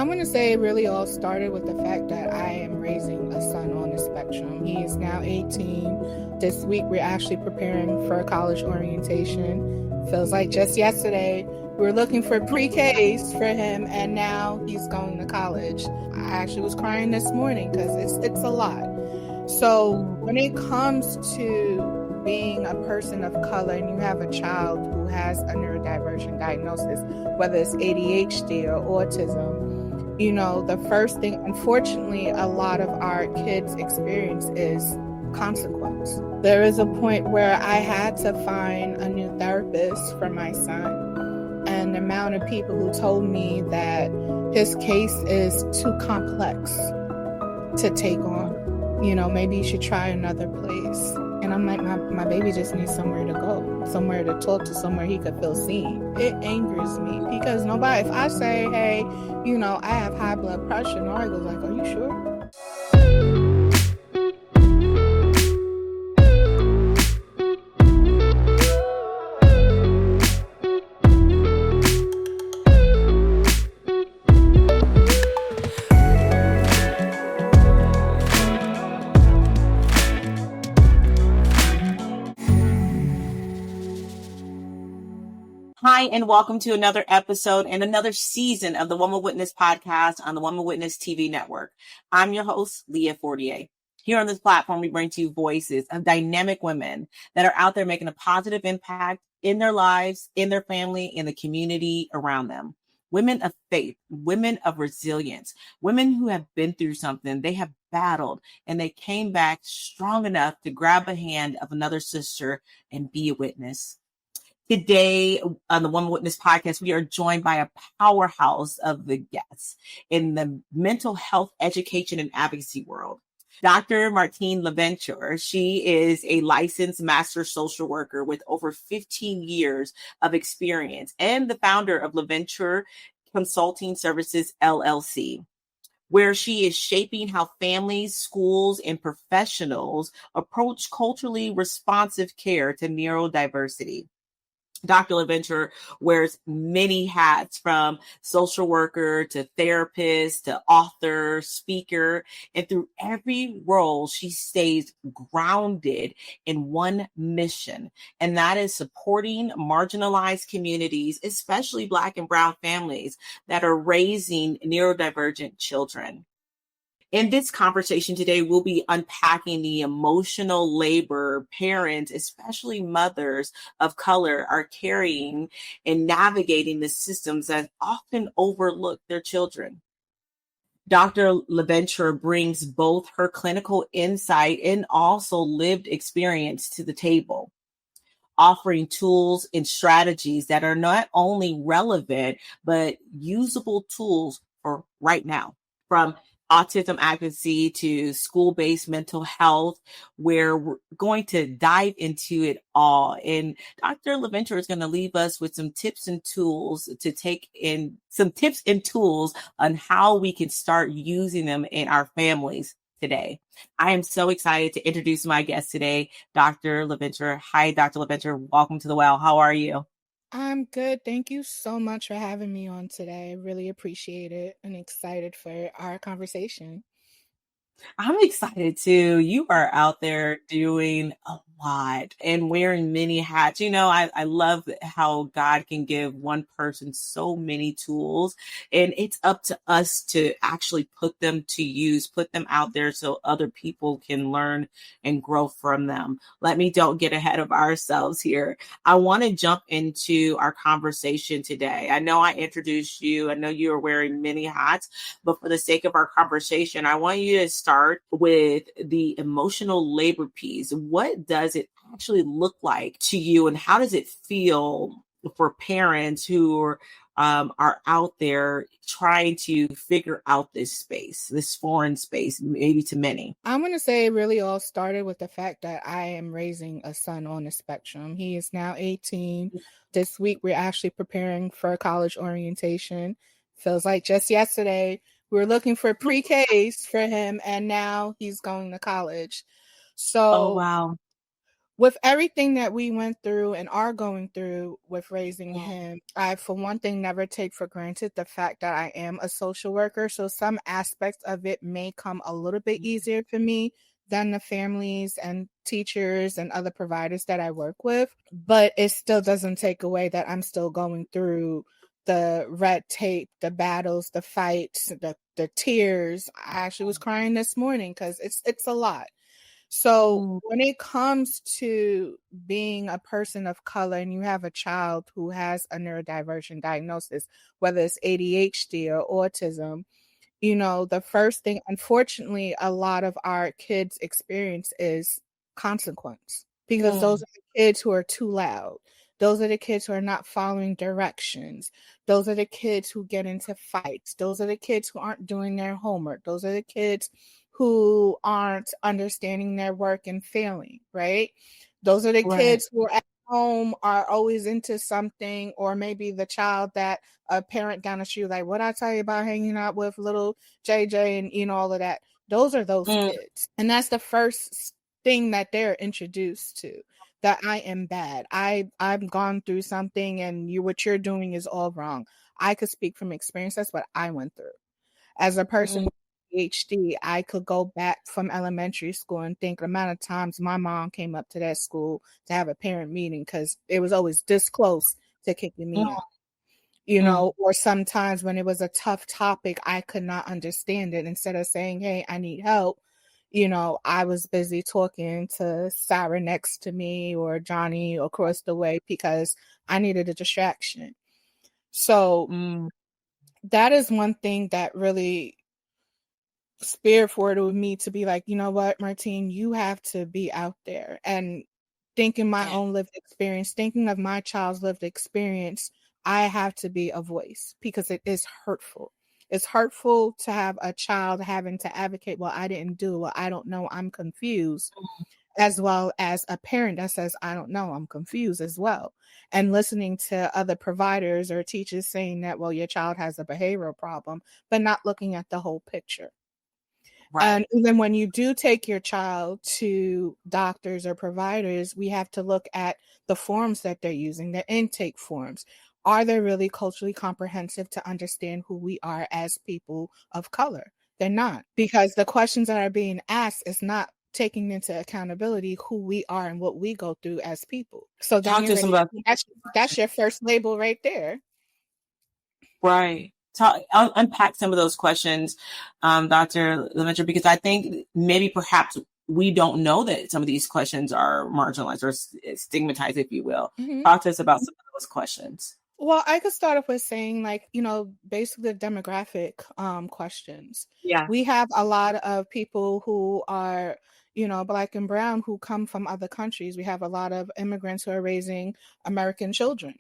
I'm going to say it really all started with the fact that I am raising a son on the spectrum. He is now 18. This week, we're actually preparing for college orientation. Feels like just yesterday, we were looking for pre-Ks for him, and now he's going to college. I actually was crying this morning because it's a lot. So when it comes to being a person of color and you have a child who has a neurodivergent diagnosis, whether it's ADHD or autism, you know, the first thing, unfortunately, a lot of our kids experience is consequence. There is a point where I had to find a new therapist for my son, and the amount of people who told me that his case is too complex to take on. You know, maybe you should try another place. And I'm like, my baby just needs somewhere to go, somewhere to talk to, somewhere he could feel seen. It angers me because if I say, hey, you know, I have high blood pressure, nobody goes like, are you sure? Hi, and welcome to another episode and another season of the Woman Witness podcast on the Woman Witness TV network. I'm your host, Leah Fortier. Here on this platform, we bring to you voices of dynamic women that are out there making a positive impact in their lives, in their family, in the community around them. Women of faith, women of resilience, women who have been through something, they have battled, and they came back strong enough to grab a hand of another sister and be a witness. Today on the Woman Witness podcast, we are joined by a powerhouse of the guests in the mental health education and advocacy world. Dr. Martine Laventure, she is a licensed master social worker with over 15 years of experience and the founder of Leventure Consulting Services, LLC, where she is shaping how families, schools, and professionals approach culturally responsive care to neurodiversity. Dr. Leventure wears many hats, from social worker to therapist to author, speaker, and through every role, she stays grounded in one mission, and that is supporting marginalized communities, especially Black and Brown families that are raising neurodivergent children. In this conversation today, we'll be unpacking the emotional labor parents, especially mothers of color, are carrying and navigating the systems that often overlook their children. Dr. Leventure brings both her clinical insight and also lived experience to the table, offering tools and strategies that are not only relevant, but usable tools for right now, from autism advocacy to school-based mental health, where we're going to dive into it all. And Dr. Leventure is going to leave us with some tips and tools to take in, some tips and tools on how we can start using them in our families today. I am so excited to introduce my guest today, Dr. Leventure. Hi, Dr. Leventure. Welcome to the Well. How are you? I'm good. Thank you so much for having me on today. I really appreciate it and excited for our conversation. I'm excited too. You are out there doing a lot and wearing many hats. You know, I love how God can give one person so many tools, and it's up to us to actually put them to use, put them out there so other people can learn and grow from them. Don't get ahead of ourselves here. I want to jump into our conversation today. I know I introduced you. I know you are wearing many hats, but for the sake of our conversation, I want you to start with the emotional labor piece. What does it actually look like to you, and how does it feel for parents who are out there trying to figure out this space, this foreign space, maybe to many? I'm going to say it really all started with the fact that I am raising a son on the spectrum. He is now 18. This week, we're actually preparing for college orientation. Feels like just yesterday, we were looking for pre-Ks for him, and now he's going to college. So Oh, wow. with everything that we went through and are going through with raising him, I, for one thing, never take for granted the fact that I am a social worker. So some aspects of it may come a little bit easier for me than the families and teachers and other providers that I work with. But it still doesn't take away that I'm still going through the red tape, the battles, the fights, the tears. I actually was crying this morning because it's a lot. So when it comes to being a person of color and you have a child who has a neurodivergent diagnosis, whether it's ADHD or autism, you know, the first thing, unfortunately, a lot of our kids experience is consequence, because those are the kids who are too loud. Those are the kids who are not following directions. Those are the kids who get into fights. Those are the kids who aren't doing their homework. Those are the kids who aren't understanding their work and failing, right? Those are the kids who are at home, are always into something, or maybe the child that a parent down the street like, what I tell you about hanging out with little JJ and, you know, all of that. Those are those kids. And that's the first thing that they're introduced to, that I am bad. I've gone through something and what you're doing is all wrong. I could speak from experience. That's what I went through. As a person with ADHD, I could go back from elementary school and think the amount of times my mom came up to that school to have a parent meeting because it was always this close to kicking me out. You know, or sometimes when it was a tough topic, I could not understand it. Instead of saying, hey, I need help, you know, I was busy talking to Sarah next to me or Johnny across the way because I needed a distraction. So that is one thing that really spirit forwarded with me to be like, you know what, Martine, you have to be out there. And thinking my own lived experience, thinking of my child's lived experience, I have to be a voice because it is hurtful. It's hurtful to have a child having to advocate, well, I didn't do, well, I don't know, I'm confused, as well as a parent that says, I don't know, I'm confused as well. And listening to other providers or teachers saying that, well, your child has a behavioral problem, but not looking at the whole picture. And even when you do take your child to doctors or providers, we have to look at the forms that they're using, the intake forms. Are they really culturally comprehensive to understand who we are as people of color? They're not, because the questions that are being asked is not taking into accountability who we are and what we go through as people. So then you're ready. That's your first label right there. Right. Unpack some of those questions, Dr. Leventure, because I think maybe perhaps we don't know that some of these questions are marginalized or stigmatized, if you will. Talk to us about some of those questions. Well, I could start off with saying, like, you know, basically the demographic questions. Yeah. We have a lot of people who are, you know, Black and brown who come from other countries. We have a lot of immigrants who are raising American children,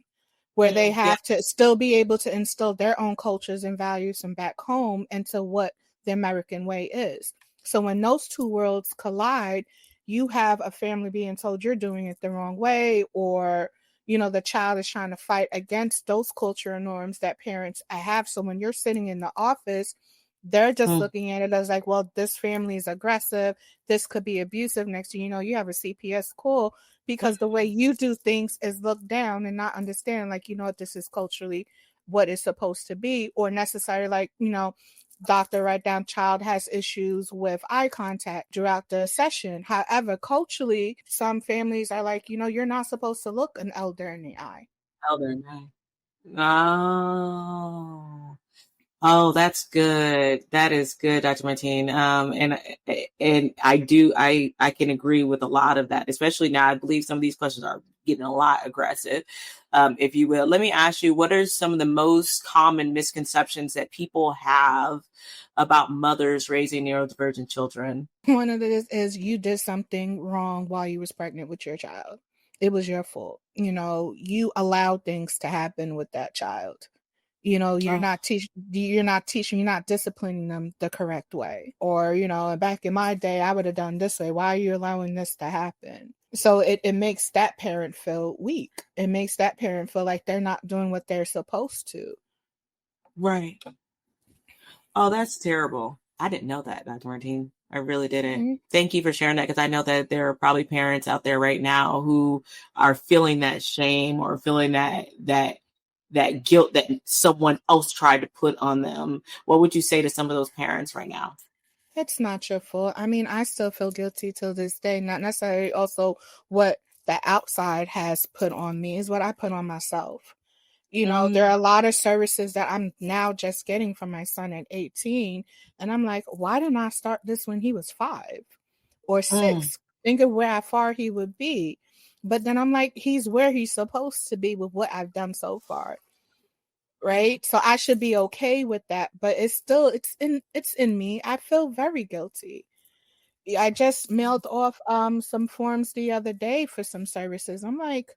where they have to still be able to instill their own cultures and values from back home into what the American way is. So when those two worlds collide, you have a family being told you're doing it the wrong way, or, you know, the child is trying to fight against those cultural norms that parents have. So when you're sitting in the office, they're just looking at it as like, well, this family is aggressive. This could be abusive. Next thing you know, you have a CPS call because the way you do things is look down and not understand, like, you know what, this is culturally what it's supposed to be, or necessarily, like, you know, doctor write down child has issues with eye contact throughout the session. However, culturally, some families are like, you know, you're not supposed to look an elder in the eye. Elder in the eye. Oh, that's good. That is good, Dr. Martine. And I can agree with a lot of that, especially now. I believe some of these questions are getting a lot aggressive, if you will. Let me ask you, what are some of the most common misconceptions that people have about mothers raising neurodivergent children? One of it is you did something wrong while you was pregnant with your child. It was your fault. You know, you allowed things to happen with that child. You know, you're not disciplining them the correct way. Or, you know, back in my day, I would have done this way. Why are you allowing this to happen? So it makes that parent feel weak. It makes that parent feel like they're not doing what they're supposed to. Right. Oh, that's terrible. I didn't know that, Dr. Martine. I really didn't. Mm-hmm. Thank you for sharing that, because I know that there are probably parents out there right now who are feeling that shame or feeling that guilt that someone else tried to put on them. What would you say to some of those parents right now? It's not your fault. I mean, I still feel guilty till this day. Not necessarily also what the outside has put on me is what I put on myself. There are a lot of services that I'm now just getting from my son at 18. And I'm like, why didn't I start this when he was 5 or 6? Think of how far he would be. But then I'm like, he's where he's supposed to be with what I've done so far. Right. So I should be okay with that. But it's in me. I feel very guilty. I just mailed off some forms the other day for some services. I'm like,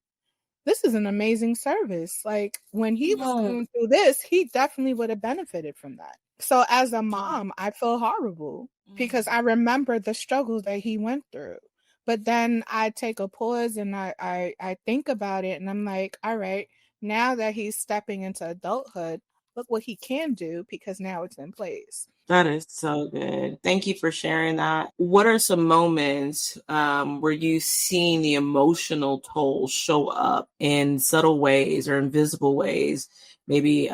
this is an amazing service. Like when he was going through this, he definitely would have benefited from that. So as a mom, I feel horrible because I remember the struggles that he went through. But then I take a pause and I think about it and I'm like, all right, now that he's stepping into adulthood, look what he can do because now it's in place. That is so good. Thank you for sharing that. What are some moments where you've seen the emotional toll show up in subtle ways or invisible ways, maybe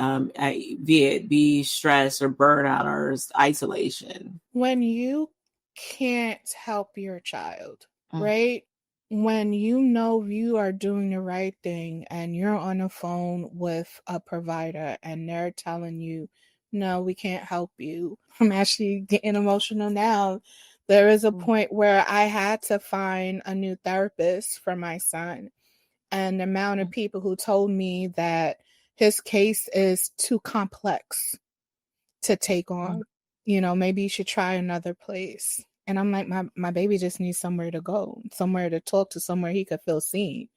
be it be stress or burnout or isolation? When you can't help your child, right? When you are doing the right thing and you're on the phone with a provider and they're telling you, no, we can't help you. I'm actually getting emotional now. There is a point where I had to find a new therapist for my son. And the amount of people who told me that his case is too complex to take on. Maybe you should try another place. And I'm like, my baby just needs somewhere to go, somewhere to talk to, somewhere he could feel seen.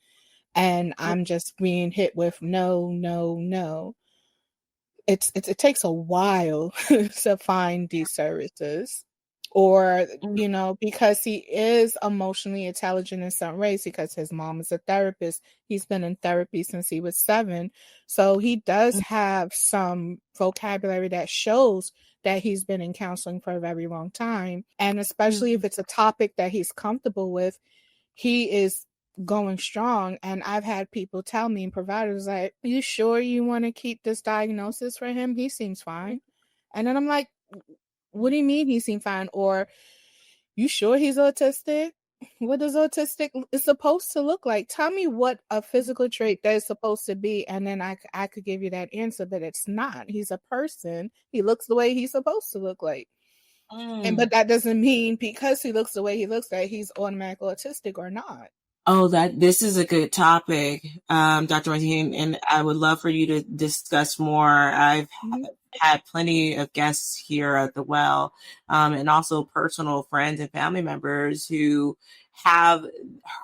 And I'm just being hit with no, no, no. It takes a while to find these services. Or, because he is emotionally intelligent in some ways, because his mom is a therapist. He's been in therapy since he was 7. So he does have some vocabulary that shows that he's been in counseling for a very long time. And especially if it's a topic that he's comfortable with, he is going strong. And I've had people tell me, providers, like, you sure you want to keep this diagnosis for him? He seems fine. And then I'm like, what do you mean he seemed fine? Or you sure he's autistic? What does autistic is supposed to look like? Tell me what a physical trait that is supposed to be, and then I could give you that answer, but it's not. He's a person. He looks the way he's supposed to look like. But that doesn't mean because he looks the way he looks that he's automatically autistic or not. Oh, this is a good topic, Dr. Martine, and I would love for you to discuss more. I've had plenty of guests here at the well, and also personal friends and family members who have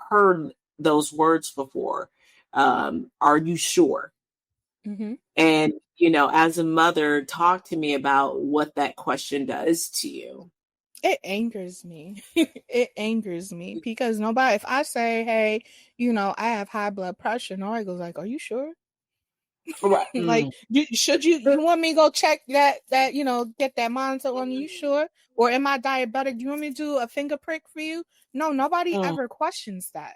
heard those words before. Are you sure? And, as a mother, talk to me about what that question does to you. It angers me. It angers me because nobody, if I say, hey, I have high blood pressure, nobody goes like, are you sure? Right. Like, should you want me to go check that, get that monitor on you, sure? Or am I diabetic? Do you want me to do a finger prick for you? No, nobody ever questions that.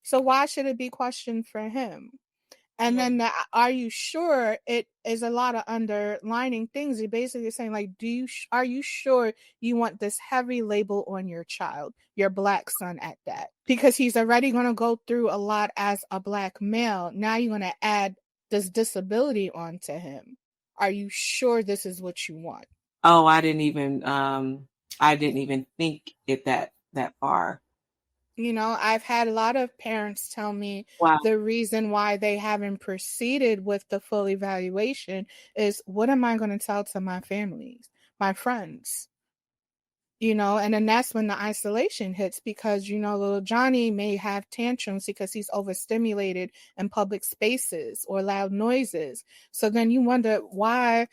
So why should it be questioned for him? And then are you sure? It is a lot of underlining things. You're basically saying, like, are you sure you want this heavy label on your child, your Black son at that? Because he's already going to go through a lot as a Black male. Now you're going to add this disability onto him. Are you sure this is what you want? Oh, I didn't even think it that far. I've had a lot of parents tell me the reason why they haven't proceeded with the full evaluation is, what am I going to tell to my families, my friends? And then that's when the isolation hits because, little Johnny may have tantrums because he's overstimulated in public spaces or loud noises. So then you wonder why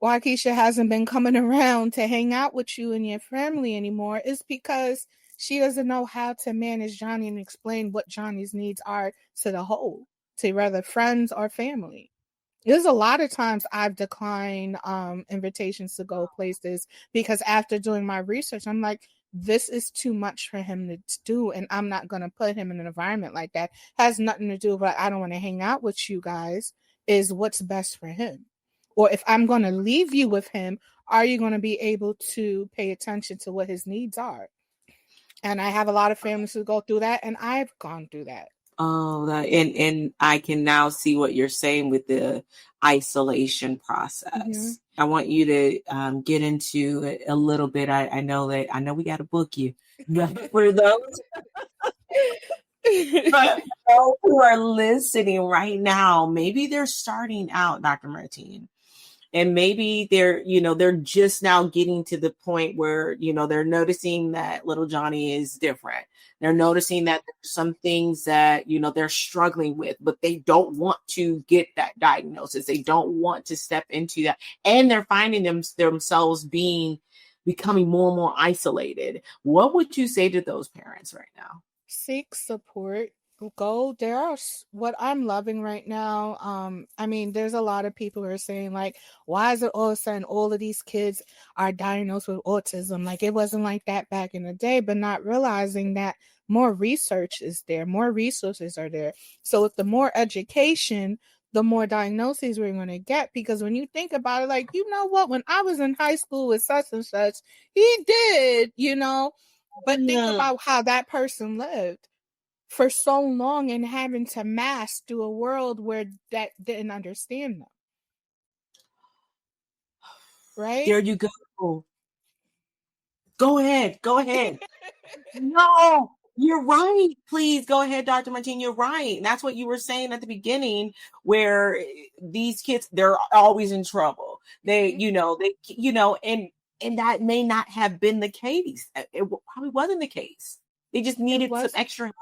Keisha hasn't been coming around to hang out with you and your family anymore. Is because she doesn't know how to manage Johnny and explain what Johnny's needs are to the whole, to whether friends or family. There's a lot of times I've declined invitations to go places because after doing my research, I'm like, this is too much for him to do, and I'm not going to put him in an environment like that. Has nothing to do with I don't want to hang out with you guys, is what's best for him. Or if I'm going to leave you with him, are you going to be able to pay attention to what his needs are? And I have a lot of families who go through that, and I've gone through that. Oh, and I can now see what you're saying with the isolation process. Mm-hmm. I want you to get into it a little bit. I know we got to book you. For those who are listening right now, maybe they're starting out, Dr. Martine. And maybe they're just now getting to the point where, they're noticing that little Johnny is different. They're noticing that there's some things that, they're struggling with, but they don't want to get that diagnosis. They don't want to step into that. And they're finding themselves becoming more and more isolated. What would you say to those parents right now? Seek support. Go. There are what I'm loving right now. I mean, there's a lot of people who are saying like, why is it all of a sudden all of these kids are diagnosed with autism? Like it wasn't like that back in the day, but not realizing that more research is there, more resources are there. So with the more education, the more diagnoses we're going to get. Because when you think about it, like, you know what, when I was in high school with such and such, he did, but think about how that person lived for so long and having to mask through a world where that didn't understand them. Right? There you go. Go ahead. No, you're right. Please go ahead, Dr. Martine. You're right. And that's what you were saying at the beginning, where these kids, they're always in trouble. They, and that may not have been the case. It probably wasn't the case. They just needed some extra help.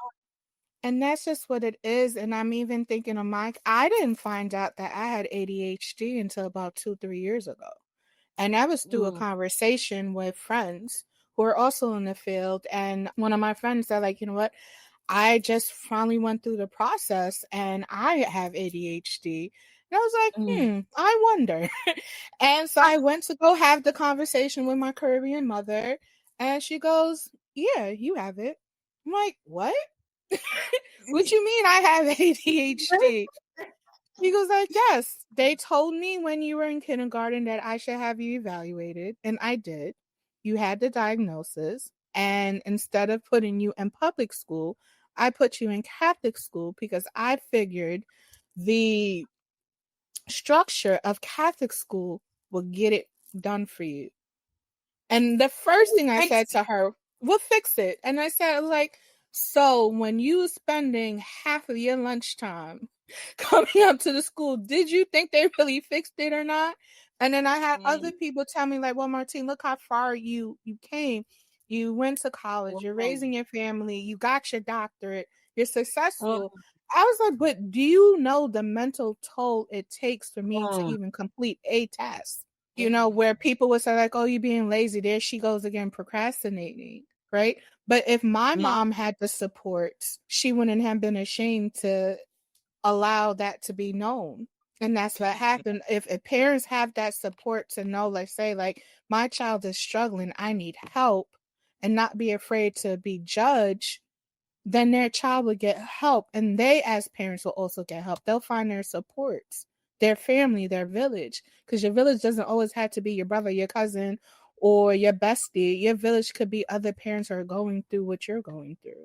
And that's just what it is. And I'm even thinking of I didn't find out that I had ADHD until about 2-3 years ago. And that was through a conversation with friends who are also in the field. And one of my friends said, like, you know what? I just finally went through the process and I have ADHD. And I was like, I wonder. And so I went to go have the conversation with my Caribbean mother. And she goes, yeah, you have it. I'm like, what? What you mean I have ADHD? He goes like, yes, they told me when you were in kindergarten that I should have you evaluated. And I did. You had the diagnosis. And instead of putting you in public school, I put you in Catholic school because I figured the structure of Catholic school will get it done for you. And the first thing I said to her, we'll fix it. And I said, like, so when you spending half of your lunchtime coming up to the school, did you think they really fixed it or not? And then I had other people tell me, like, well, Martine, look how far you came. You went to college, you're raising your family, you got your doctorate, you're successful. I was like, but do you know the mental toll it takes for me to even complete a task? Where people would say like, oh, you're being lazy. There she goes again, procrastinating, right? But if my mom had the support, she wouldn't have been ashamed to allow that to be known. And that's what happened. If parents have that support to know, let's say, like, my child is struggling, I need help, and not be afraid to be judged, then their child will get help. And they, as parents, will also get help. They'll find their supports, their family, their village. Because your village doesn't always have to be your brother, your cousin, or your bestie. Your village could be other parents who are going through what you're going through.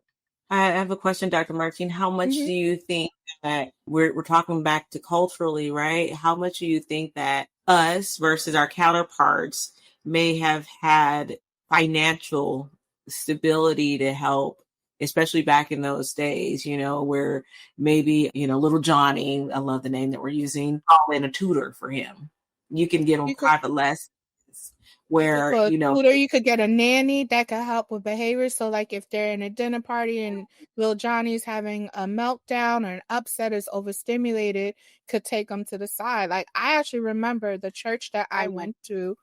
I have a question, Dr. Martine. How much do you think that we're talking back to culturally, right? How much do you think that us versus our counterparts may have had financial stability to help, especially back in those days, where maybe, little Johnny, I love the name that we're using, call in a tutor for him. You can give him private lessons. Where tutor, you could get a nanny that could help with behavior. So like if they're in a dinner party and little Johnny's having a meltdown or an upset, is overstimulated, could take them to the side. Like I actually remember the church that I went to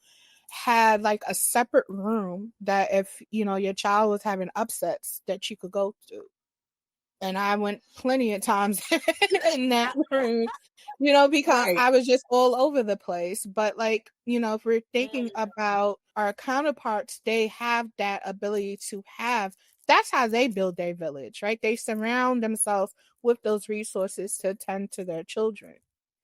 had like a separate room that if your child was having upsets that you could go to. And I went plenty of times in that room, because Right. I was just all over the place. But like, if we're thinking about our counterparts, they have that ability to have, that's how they build their village, right? They surround themselves with those resources to tend to their children.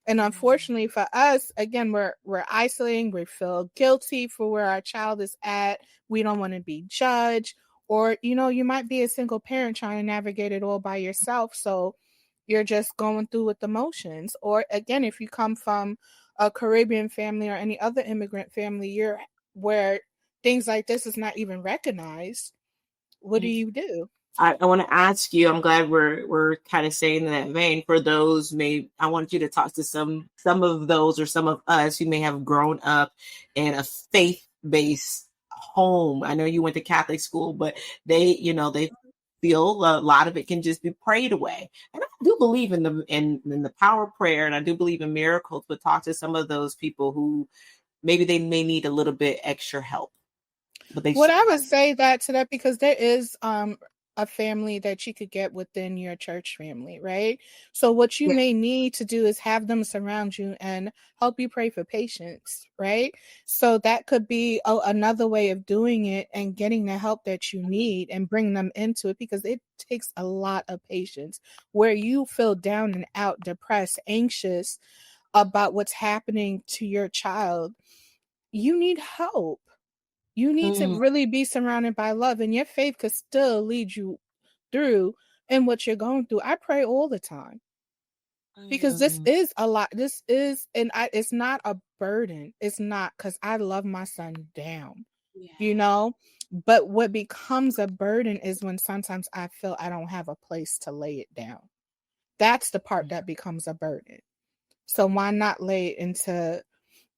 And unfortunately for us, again, we're isolating, we feel guilty for where our child is at. We don't want to be judged. Or, you might be a single parent trying to navigate it all by yourself. So you're just going through with the motions. Or again, if you come from a Caribbean family or any other immigrant family, where things like this is not even recognized, what do you do? I want to ask you, I'm glad we're kind of saying in that vein, for those I want you to talk to some of those or some of us who may have grown up in a faith-based home. I know you went to Catholic school, but they feel a lot of it can just be prayed away. And I do believe in the power of prayer, and I do believe in miracles, but talk to some of those people who maybe they may need a little bit extra help. But What I would say that to that, because there is a family that you could get within your church family, right? So what you may need to do is have them surround you and help you pray for patience, right? So that could be another way of doing it and getting the help that you need and bring them into it, because it takes a lot of patience where you feel down and out, depressed, anxious about what's happening to your child. You need help. You need to really be surrounded by love, and your faith could still lead you through in what you're going through. I pray all the time because this is a lot. It's not a burden. It's not, because I love my son down, but what becomes a burden is when sometimes I feel I don't have a place to lay it down. That's the part that becomes a burden. So why not lay it into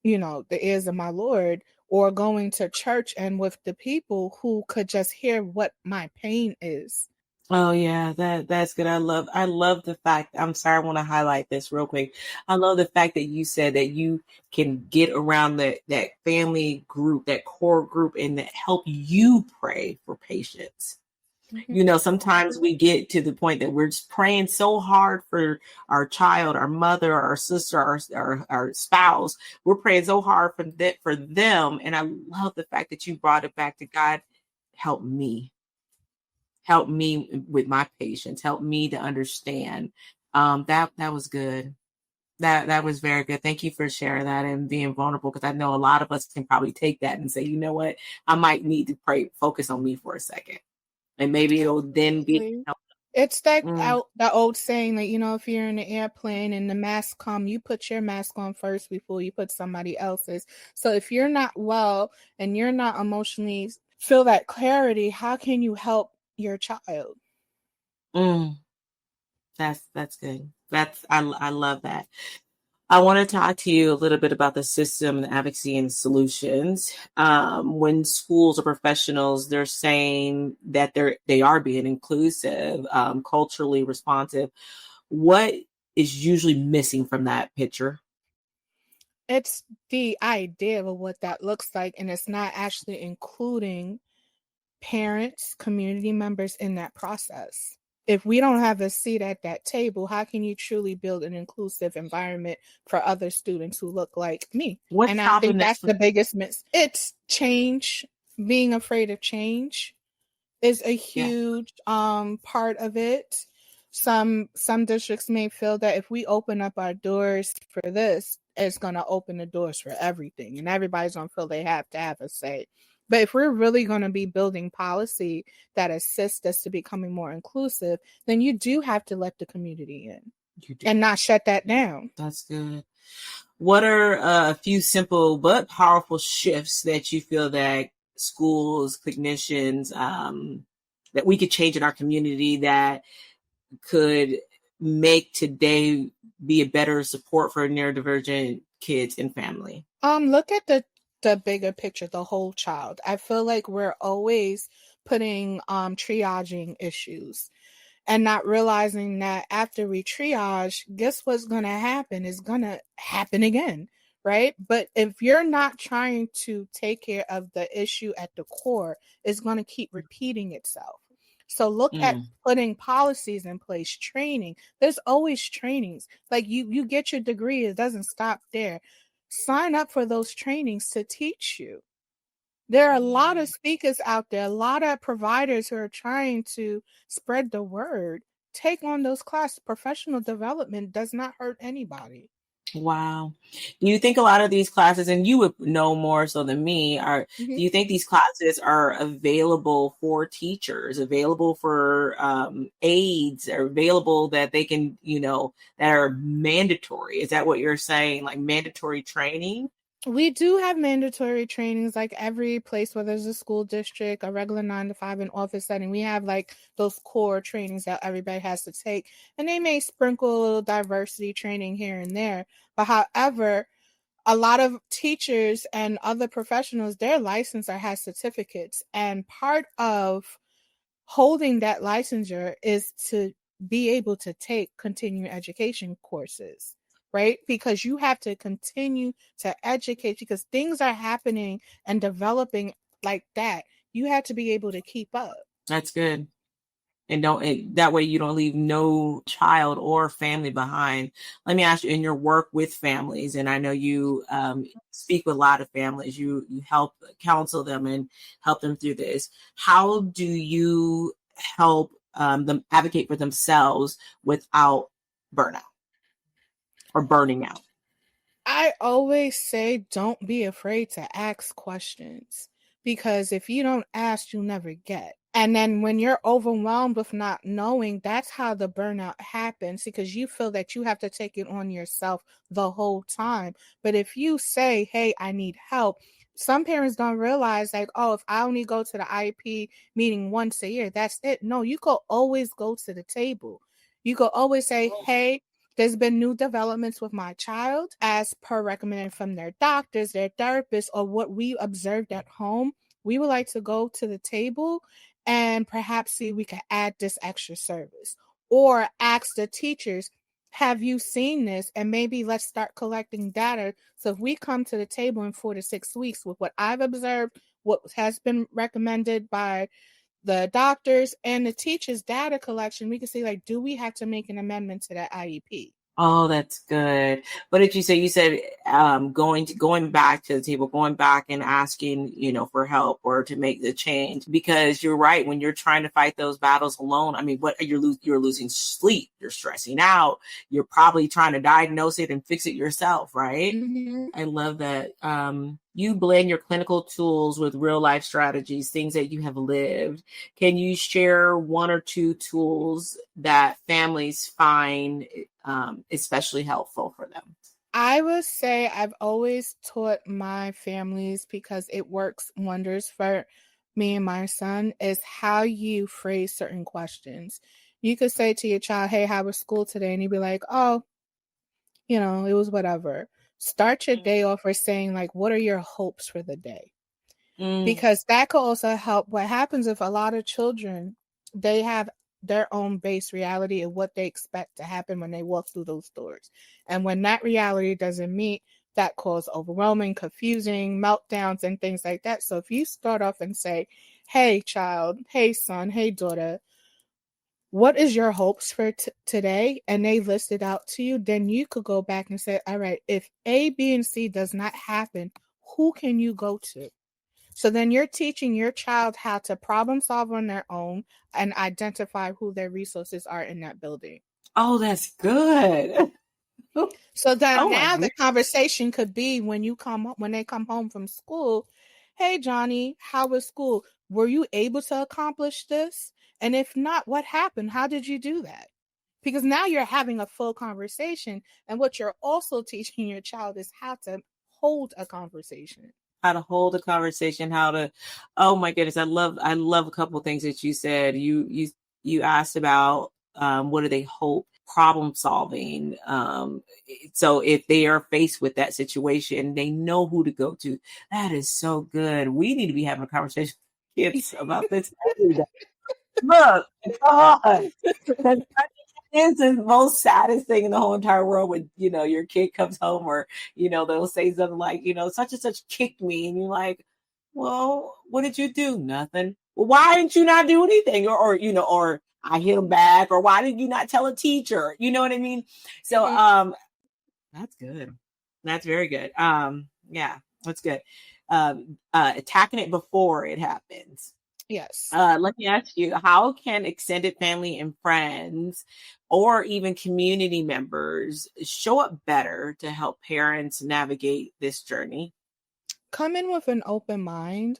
the ears of my Lord, or going to church and with the people who could just hear what my pain is. Oh yeah, that's good. I love the fact. I'm sorry, I want to highlight this real quick. I love the fact that you said that you can get around that family group, that core group, and that help you pray for patience. Sometimes we get to the point that we're just praying so hard for our child, our mother, our sister, our spouse. We're praying so hard for them. And I love the fact that you brought it back to God. Help me with my patience. Help me to understand. That was good. That was very good. Thank you for sharing that and being vulnerable, because I know a lot of us can probably take that and say, you know what, I might need to focus on me for a second. And maybe it'll then be. It's that old saying that, if you're in an airplane and the mask come, you put your mask on first before you put somebody else's. So if you're not well and you're not emotionally feel that clarity, how can you help your child? That's good. I love that. I want to talk to you a little bit about the system, the advocacy, and solutions. When schools or professionals, they're saying that they are being inclusive, culturally responsive. What is usually missing from that picture? It's the idea of what that looks like, and it's not actually including parents, community members in that process. If we don't have a seat at that table, how can you truly build an inclusive environment for other students who look like me? And I think that's the biggest miss. It's change. Being afraid of change is a huge part of it. Some districts may feel that if we open up our doors for this, it's going to open the doors for everything, and everybody's going to feel they have to have a say. But if we're really going to be building policy that assists us to becoming more inclusive, then you do have to let the community in and not shut that down. That's good. What are a few simple but powerful shifts that you feel that schools, clinicians, that we could change in our community that could make today be a better support for neurodivergent kids and family? Look at the bigger picture, the whole child. I feel like we're always putting triaging issues and not realizing that after we triage, guess what's going to happen is going to happen again, right? But if you're not trying to take care of the issue at the core, it's going to keep repeating itself. So look at putting policies in place, training. There's always trainings. Like you get your degree, it doesn't stop there. Sign up for those trainings to teach you. There are a lot of speakers out there, a lot of providers who are trying to spread the word. Take on those classes. Professional development does not hurt anybody. Wow. Do you think a lot of these classes, and you would know more so than me, do you think these classes are available for teachers, available for aides, or available that they can, that are mandatory? Is that what you're saying? Like mandatory training? We do have mandatory trainings, like every place, whether it's a school district, a regular 9-to-5, an office setting. We have like those core trainings that everybody has to take, and they may sprinkle a little diversity training here and there. But however, a lot of teachers and other professionals, their licensor has certificates, and part of holding that licensure is to be able to take continuing education courses. Right? Because you have to continue to educate, because things are happening and developing like that. You have to be able to keep up. That's good. And that way you don't leave no child or family behind. Let me ask you, in your work with families, and I know you speak with a lot of families, you help counsel them and help them through this. How do you help them advocate for themselves without burnout or burning out? I always say, don't be afraid to ask questions, because if you don't ask, you'll never get. And then when you're overwhelmed with not knowing, that's how the burnout happens, because you feel that you have to take it on yourself the whole time. But if you say, hey, I need help, some parents don't realize, like, oh, if I only go to the IEP meeting once a year, that's it. No, you could always go to the table. You could always say, hey, there's been new developments with my child as per recommended from their doctors, their therapists, or what we observed at home. We would like to go to the table and perhaps see if we can add this extra service, or ask the teachers, have you seen this? And maybe let's start collecting data. So if we come to the table in 4 to 6 weeks with what I've observed, what has been recommended by the doctors and the teachers' data collection, we can see, like, do we have to make an amendment to that IEP? Oh, that's good. What did you say? You said going back to the table, going back and asking, for help or to make the change, because you're right. When you're trying to fight those battles alone, I mean, you're losing sleep, you're stressing out, you're probably trying to diagnose it and fix it yourself, right? Mm-hmm. I love that. You blend your clinical tools with real life strategies, things that you have lived. Can you share one or two tools that families find especially helpful for them? I would say I've always taught my families, because it works wonders for me and my son, is how you phrase certain questions. You could say to your child, hey, how was school today? And he'd be like, oh, it was whatever. Start your day off with saying, like, what are your hopes for the day? Because that could also help. What happens if a lot of children, they have their own base reality of what they expect to happen when they walk through those doors. And when that reality doesn't meet, that causes overwhelming, confusing meltdowns and things like that. So if you start off and say, hey, child, hey, son, hey, daughter, what is your hopes for today? And they list it out to you. Then you could go back and say, all right, if A, B, and C does not happen, who can you go to? So then you're teaching your child how to problem solve on their own and identify who their resources are in that building. Oh, that's good. So then now the conversation could be when they come home from school, hey, Johnny, how was school? Were you able to accomplish this? And if not, what happened? How did you do that? Because now you're having a full conversation. And what you're also teaching your child is how to hold a conversation. How to hold a conversation, oh my goodness. I love a couple of things that you said. You asked about what do they hope, problem solving. So if they are faced with that situation, they know who to go to. That is so good. We need to be having a conversation with kids about this every day. Look, God, that is the most saddest thing in the whole entire world when, your kid comes home or, they'll say something like, such and such kicked me. And you're like, well, what did you do? Nothing. well, why didn't you not do anything? Or I hit him back, or why did you not tell a teacher? You know what I mean? So, that's good. That's very good. Yeah, that's good. Attacking it before it happens. Yes. Let me ask you, how can extended family and friends or even community members show up better to help parents navigate this journey? Come in with an open mind.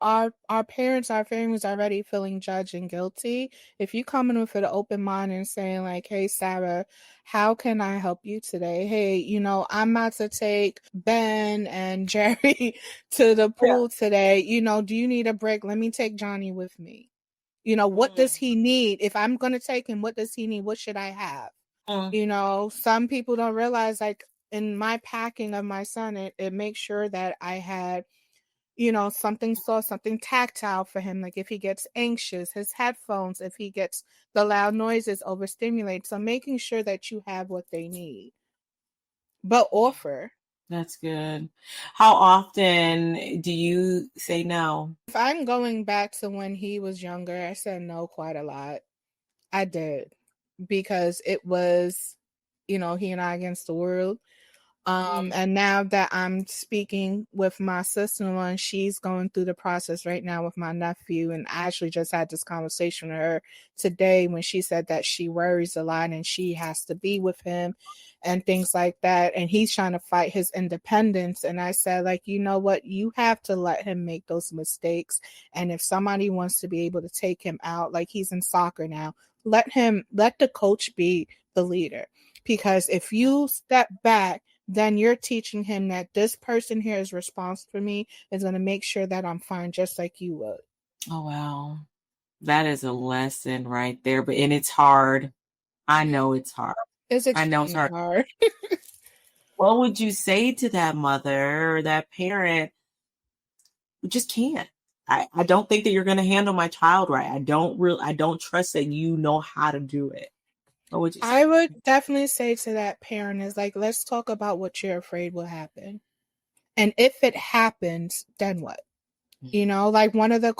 Our parents, our families are already feeling judged and guilty. If you come in with an open mind and saying like, hey, Sarah, how can I help you today? Hey, I'm about to take Ben and Jerry to the pool today. Do you need a break? Let me take Johnny with me. What does he need? If I'm going to take him, what does he need? What should I have? Some people don't realize, like in my packing of my son, it makes sure that I had something soft, something tactile for him. Like if he gets anxious, his headphones, if he gets the loud noises, overstimulated. So making sure that you have what they need, but offer. That's good. How often do you say no? If I'm going back to when he was younger, I said no quite a lot. I did, because it was, he and I against the world. And now that I'm speaking with my sister-in-law, and she's going through the process right now with my nephew, and I actually just had this conversation with her today when she said that she worries a lot and she has to be with him and things like that, and he's trying to fight his independence. And I said, like, you know what, you have to let him make those mistakes, and if somebody wants to be able to take him out, like he's in soccer now, let the coach be the leader, because if you step back, then you're teaching him that this person here is responsible for me, is going to make sure that I'm fine, just like you would. Oh, wow. That is a lesson right there. And it's hard. I know it's hard. I know it's hard. What would you say to that mother or that parent who just can't? I don't think that you're going to handle my child right. I don't trust that you know how to do it. What would you say? I would definitely say to that parent is like, let's talk about what you're afraid will happen. And if it happens, then what? Like one of the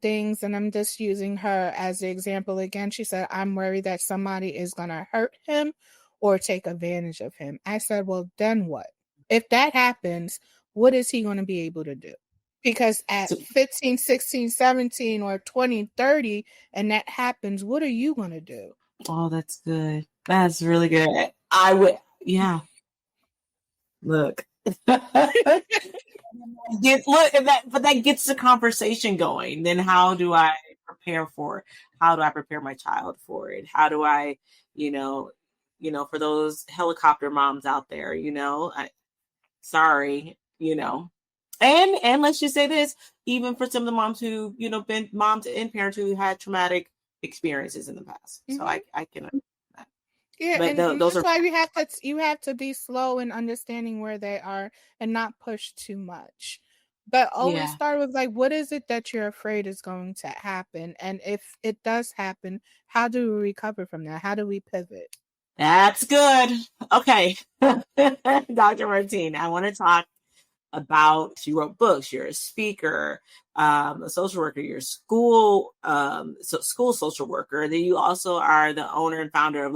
things, and I'm just using her as the example again, she said, I'm worried that somebody is going to hurt him or take advantage of him. I said, well, then what? If that happens, what is he going to be able to do? Because at 15, 16, 17, or 20, 30, and that happens, what are you going to do? Oh, that's good. That's really good. I would, yeah. Look. But that gets the conversation going. Then how do I prepare for it? How do I prepare my child for it? How do I, for those helicopter moms out there, sorry, and let's just say this, even for some of the moms who, been moms and parents who had traumatic experiences in the past. Mm-hmm. So I can. Yeah, but and that's why you have to be slow in understanding where they are and not push too much. But always start with like, what is it that you're afraid is going to happen? And if it does happen, how do we recover from that? How do we pivot? That's good. Okay. Dr. Martine, I want to talk about, you wrote books, you're a speaker, a social worker, you're school social worker. Then you also are the owner and founder of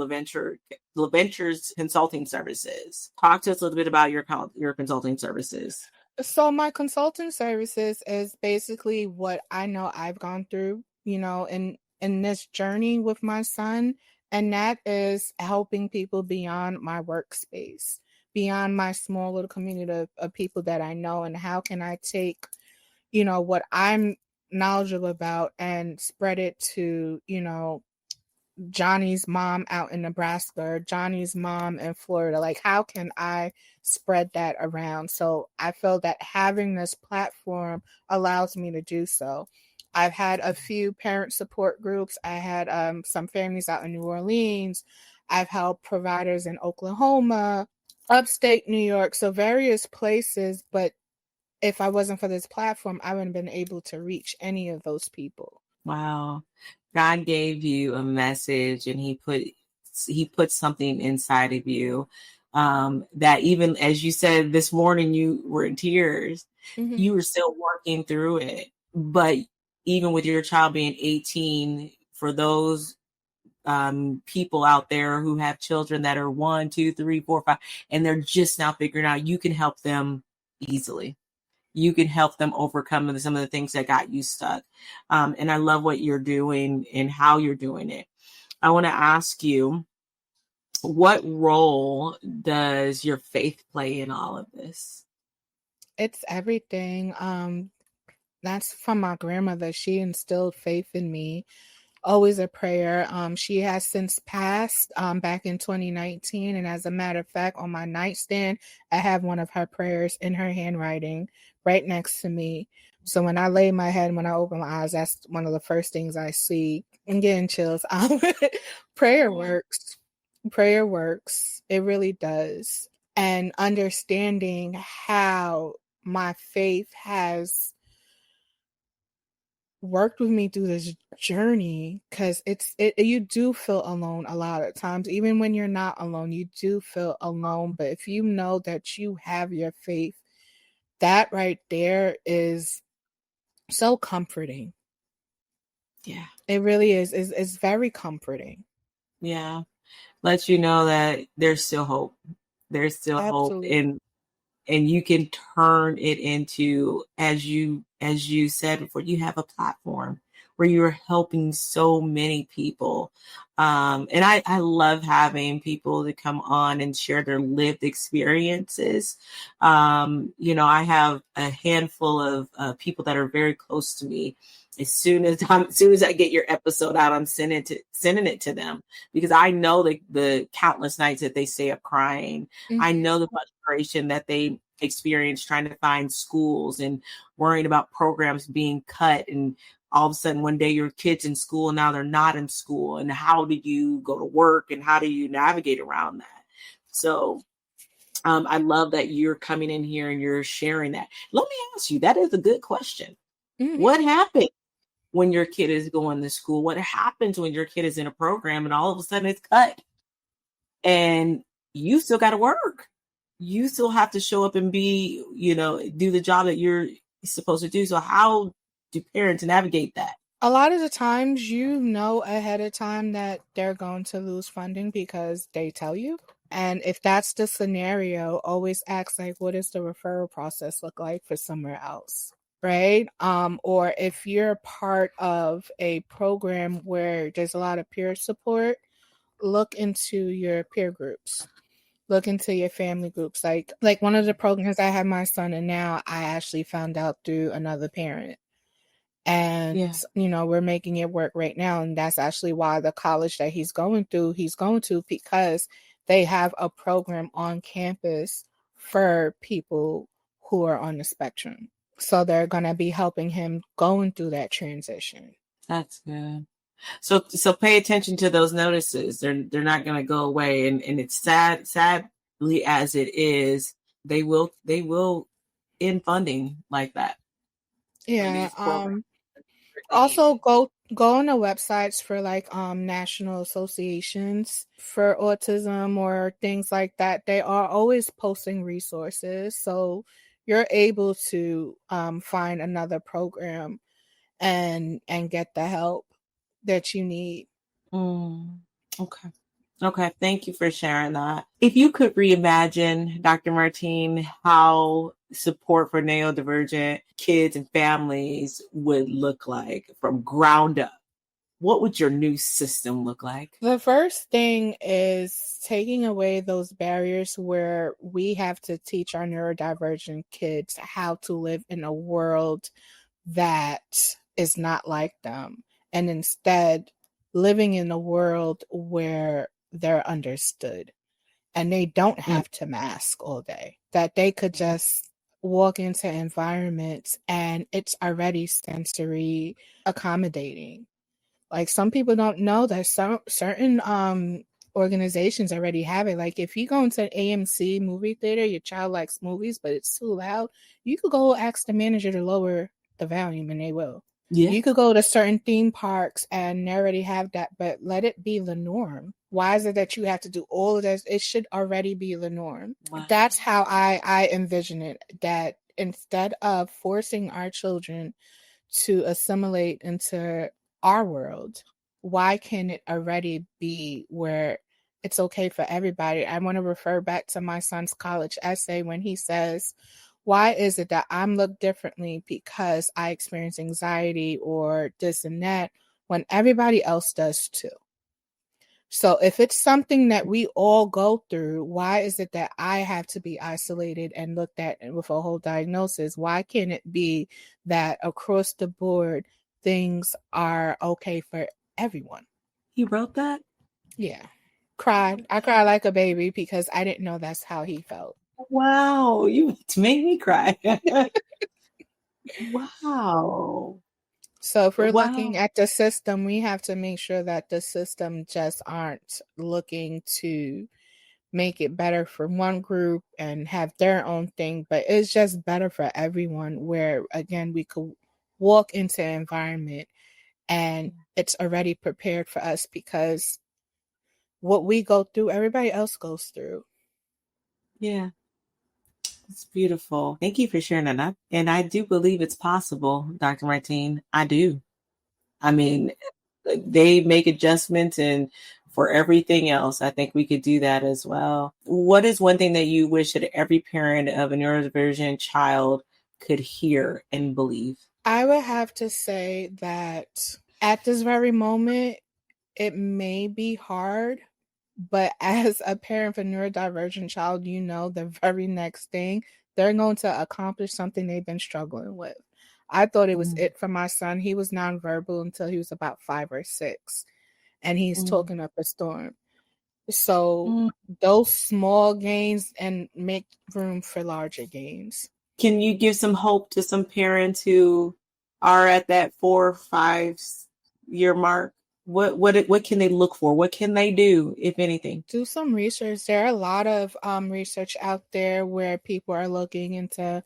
Leventure's consulting services. Talk to us a little bit about your consulting services. So my consulting services is basically what I know I've gone through, in this journey with my son. And that is helping people beyond my workspace, beyond my small little community of people that I know. And how can I take, what I'm knowledgeable about and spread it to, Johnny's mom out in Nebraska, or Johnny's mom in Florida. Like, how can I spread that around? So I feel that having this platform allows me to do so. I've had a few parent support groups. I had some families out in New Orleans. I've helped providers in Oklahoma, upstate New York, so various places. But if I wasn't for this platform, I wouldn't have been able to reach any of those people. Wow. God gave you a message, and he put something inside of you that, even as you said this morning, you were in tears. Mm-hmm. You were still working through it. But even with your child being 18, for those people out there who have children that are 1, 2, 3, 4, 5, and they're just now figuring out, you can help them easily. You can help them overcome some of the things that got you stuck. And I love what you're doing and how you're doing it. I want to ask you, what role does your faith play in all of this? It's everything. That's from my grandmother. She instilled faith in me. Always a prayer. She has since passed back in 2019. And as a matter of fact, on my nightstand, I have one of her prayers in her handwriting right next to me. So when I lay my head, when I open my eyes, that's one of the first things I see. I'm getting chills. Prayer works. Prayer works. It really does. And understanding how my faith has worked with me through this journey, because you do feel alone a lot of times. Even when you're not alone, you do feel alone. But if you know that you have your faith, that right there is so comforting. Yeah. It really is. It's very comforting. Yeah. Lets you know that there's still hope. There's still Absolutely. hope, and you can turn it into, as you said before, you have a platform where you're helping so many people. And I love having people to come on and share their lived experiences. I have a handful of people that are very close to me. As soon as I get your episode out, I'm sending it to them, because I know the countless nights that they stay up crying. Mm-hmm. I know the frustration that they experience trying to find schools and worrying about programs being cut, and all of a sudden one day your kid's in school and now they're not in school, and how do you go to work and how do you navigate around that? So I love that you're coming in here and you're sharing that. Let me ask you, that is a good question. Mm-hmm. What happened when your kid is going to school? What happens when your kid is in a program and all of a sudden it's cut and you still got to work? You still have to show up and be, do the job that you're supposed to do. So how do parents navigate that? A lot of the times, ahead of time that they're going to lose funding because they tell you. And if that's the scenario, always ask, like, what does the referral process look like for somewhere else? Right? Or if you're part of a program where there's a lot of peer support, look into your peer groups. Look into your family groups. Like one of the programs I have my son in now, I actually found out through another parent. And, we're making it work right now. And that's actually why the college that he's going to, because they have a program on campus for people who are on the spectrum. So they're going to be helping him going through that transition. That's good. So pay attention to those notices. They're not going to go away. And it's sadly as it is, they will end funding like that. Yeah. Also go on the websites for like national associations for autism or things like that. They are always posting resources, so you're able to find another program and get the help that you need. Okay, thank you for sharing that. If you could reimagine, Dr. Martine, how support for neurodivergent kids and families would look like from ground up, what would your new system look like? The first thing is taking away those barriers where we have to teach our neurodivergent kids how to live in a world that is not like them, and instead living in a world where they're understood and they don't have to mask all day, that they could just walk into environments and it's already sensory accommodating. Like, some people don't know that certain organizations already have it. Like, if you go into an AMC movie theater, your child likes movies, but it's too loud, you could go ask the manager to lower the volume and they will. Yeah. You could go to certain theme parks and they already have that, but let it be the norm. Why is it that you have to do all of this? It should already be the norm. Wow. That's how I envision it, that instead of forcing our children to assimilate into our world, why can it already be where it's okay for everybody? I want to refer back to my son's college essay when he says, why is it that I'm looked differently because I experience anxiety or this and that when everybody else does too? So if it's something that we all go through, why is it that I have to be isolated and looked at with a whole diagnosis? Why can't it be that across the board, things are okay for everyone? He wrote that? Yeah. Cried. I cried like a baby because I didn't know that's how he felt. Wow, you made me cry. Wow. So if we're looking Wow. at the system, we have to make sure that the system just aren't looking to make it better for one group and have their own thing, but it's just better for everyone, where again we could walk into an environment and it's already prepared for us, because what we go through, everybody else goes through. Yeah. It's beautiful. Thank you for sharing that. And I do believe it's possible, Dr. Martine. I do. I mean, they make adjustments, and for everything else, I think we could do that as well. What is one thing that you wish that every parent of a neurodivergent child could hear and believe? I would have to say that at this very moment, it may be hard, but as a parent of a neurodivergent child, you know the very next thing they're going to accomplish something they've been struggling with. I thought it was it for my son. He was nonverbal until he was about 5 or 6, and he's talking up a storm. So those small gains and make room for larger gains. Can you give some hope to some parents who are at that 4 or 5 year mark? What can they look for? What can they do, if anything? Do some research. There are a lot of research out there where people are looking into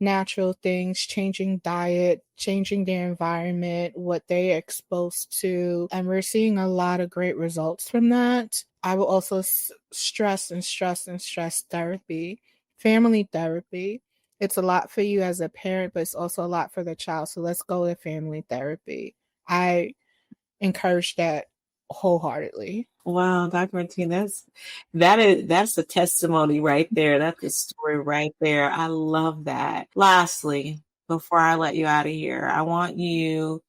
natural things, changing diet, changing their environment, what they're exposed to, and we're seeing a lot of great results from that. I will also stress therapy, family therapy. It's a lot for you as a parent, but it's also a lot for the child. So let's go to family therapy. I encourage that wholeheartedly. Wow, Dr. Martine, that's a testimony right there. That's a story right there. I love that. Lastly, before I let you out of here, I want you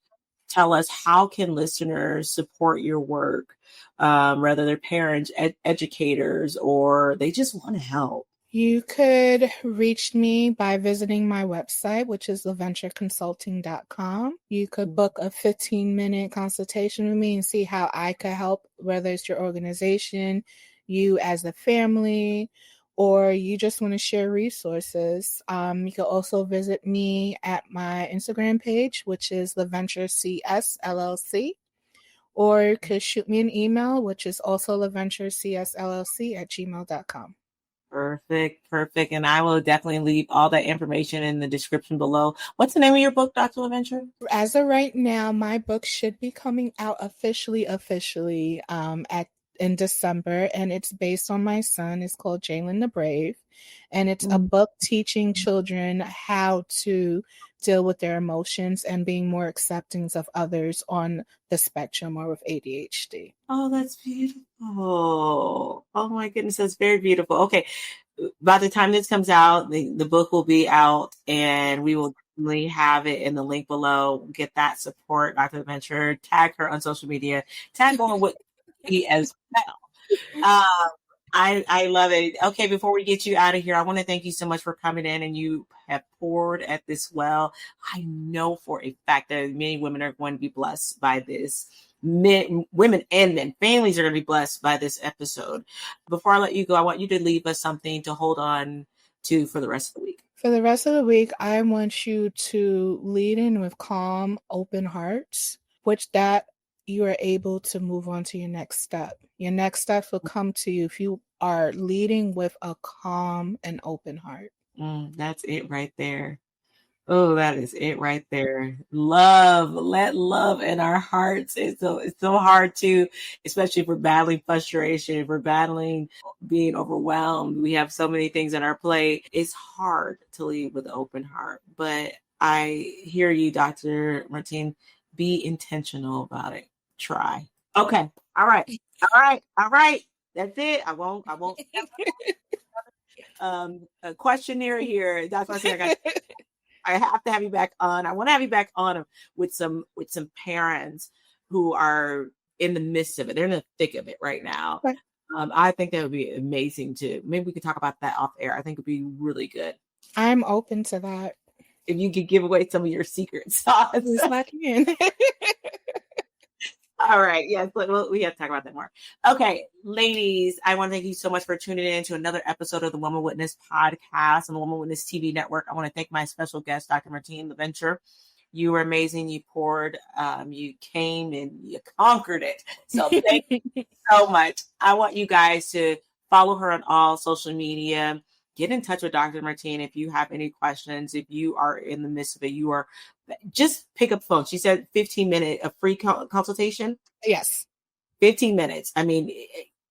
to tell us, how can listeners support your work, whether they're parents, educators, or they just want to help? You could reach me by visiting my website, which is leventureconsulting.com. You could book a 15-minute consultation with me and see how I could help, whether it's your organization, you as a family, or you just want to share resources. You can also visit me at my Instagram page, which is Leventure CS LLC, or you could shoot me an email, which is also leventurecsllc@gmail.com. Perfect. And I will definitely leave all that information in the description below. What's the name of your book, Dr. Leventure? As of right now, my book should be coming out officially in December, and it's based on my son. It's called Jalen the Brave, and it's a book teaching children how to deal with their emotions and being more accepting of others on the spectrum or with ADHD. Oh, that's beautiful. Oh my goodness, that's very beautiful. Okay, by the time this comes out, the book will be out, and we will definitely have it in the link below. Get that support, Dr. Leventure. Tag her on social media. Tag on what he as well. I love it. Okay, before we get you out of here, I want to thank you so much for coming in, and you have poured at this well. I know for a fact that many women are going to be blessed by this. Women and men, families are going to be blessed by this episode. Before I let you go, I want you to leave us something to hold on to for the rest of the week. For the rest of the week, I want you to lead in with calm, open hearts, which that you are able to move on to your next step. Your next step will come to you if you are leading with a calm and open heart. That's it right there. Oh, that is it right there. Love, let love in our hearts. It's so hard to, especially if we're battling frustration, if we're battling being overwhelmed. We have so many things on our plate. It's hard to lead with an open heart, but I hear you, Dr. Martine. Be intentional about it. Try. Okay. All right. That's it. I won't a questionnaire here. That's why I said I have to have you back on. I want to have you back on with some parents who are in the midst of it. They're in the thick of it right now. Okay. I think that would be amazing too. Maybe we could talk about that off air. I think it'd be really good. I'm open to that. If you could give away some of your secret sauce. Yes, I can. All right. Yes, we have to talk about that more. Okay, ladies, I want to thank you so much for tuning in to another episode of the Woman Witness podcast on the Woman Witness TV network. I want to thank my special guest, Dr. Martine Laventure. You were amazing. You poured, you came and you conquered it. So thank you so much. I want you guys to follow her on all social media. Get in touch with Dr. Martine if you have any questions. If you are in the midst of it, just pick up the phone. She said 15-minute, a free consultation. Yes. 15 minutes. I mean,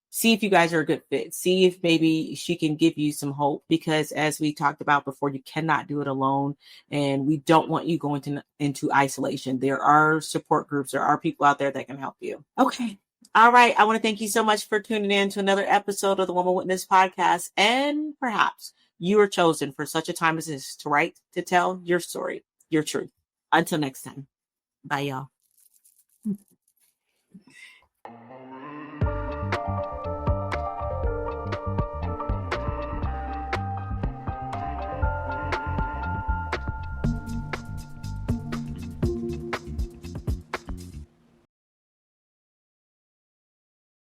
see if you guys are a good fit. See if maybe she can give you some hope, because as we talked about before, you cannot do it alone. And we don't want you going into isolation. There are support groups. There are people out there that can help you. Okay. All right. I want to thank you so much for tuning in to another episode of the Woman Witness podcast. And perhaps you are chosen for such a time as this to write, to tell your story, your truth. Until next time. Bye, y'all.